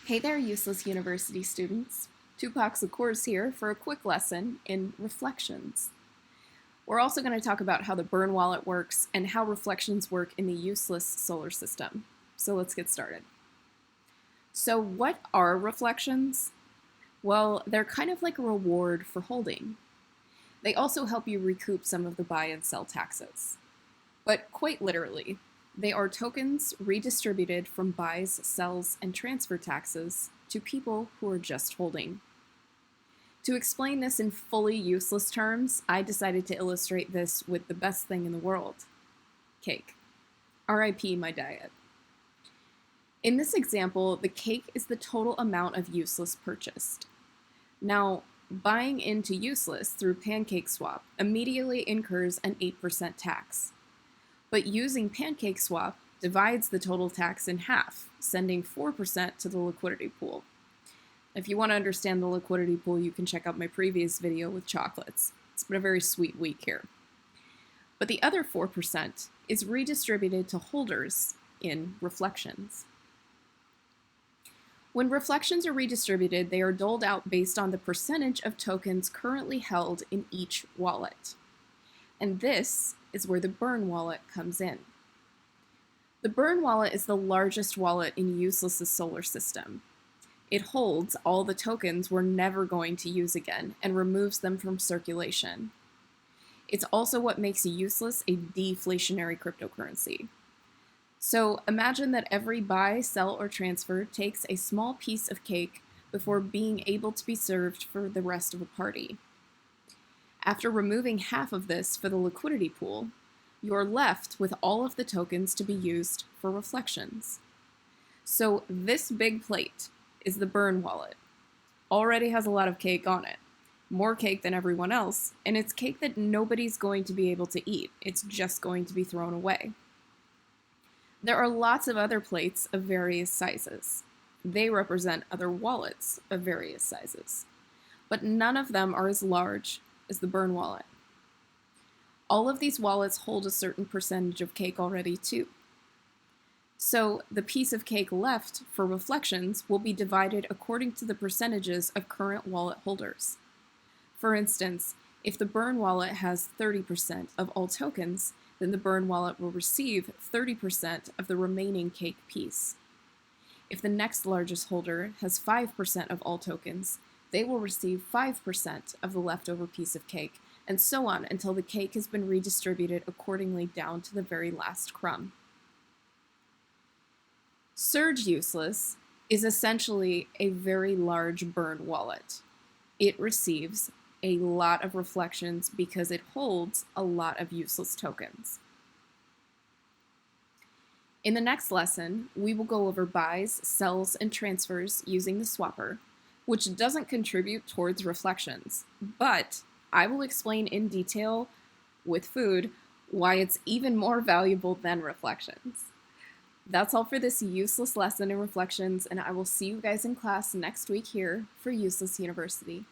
Hey there, Useless University students. Tupac's of course here for a quick lesson in reflections. We're also going to talk about how the burn wallet works and how reflections work in the useless solar system. So let's get started. So what are reflections? Well, they're kind of like a reward for holding. They also help you recoup some of the buy and sell taxes. But quite literally, they are tokens redistributed from buys, sells, and transfer taxes to people who are just holding. To explain this in fully useless terms, I decided to illustrate this with the best thing in the world, cake. RIP my diet. In this example, the cake is the total amount of useless purchased. Now, buying into useless through PancakeSwap immediately incurs an 8% tax. But using PancakeSwap divides the total tax in half, sending 4% to the liquidity pool. If you want to understand the liquidity pool, you can check out my previous video with chocolates. It's been a very sweet week here. But the other 4% is redistributed to holders in reflections. When reflections are redistributed, they are doled out based on the percentage of tokens currently held in each wallet. And this is where the burn wallet comes in. The burn wallet is the largest wallet in Useless's solar system. It holds all the tokens we're never going to use again and removes them from circulation. It's also what makes Useless a deflationary cryptocurrency. So imagine that every buy, sell, or transfer takes a small piece of cake before being able to be served for the rest of a party. After removing half of this for the liquidity pool, you're left with all of the tokens to be used for reflections. So this big plate is the burn wallet. Already has a lot of cake on it. More cake than everyone else, and it's cake that nobody's going to be able to eat. It's just going to be thrown away. There are lots of other plates of various sizes. They represent other wallets of various sizes, but none of them are as large as the burn wallet. All of these wallets hold a certain percentage of cake already too. So the piece of cake left for reflections will be divided according to the percentages of current wallet holders. For instance, if the burn wallet has 30% of all tokens, then the burn wallet will receive 30% of the remaining cake piece. If the next largest holder has 5% of all tokens, they will receive 5% of the leftover piece of cake, and so on until the cake has been redistributed accordingly down to the very last crumb. SurgeUseless is essentially a very large burn wallet. It receives a lot of reflections because it holds a lot of useless tokens. In the next lesson, we will go over buys, sells, and transfers using the swapper, which doesn't contribute towards reflections, but I will explain in detail with food why it's even more valuable than reflections. That's all for this useless lesson in reflections, and I will see you guys in class next week here for Useless University.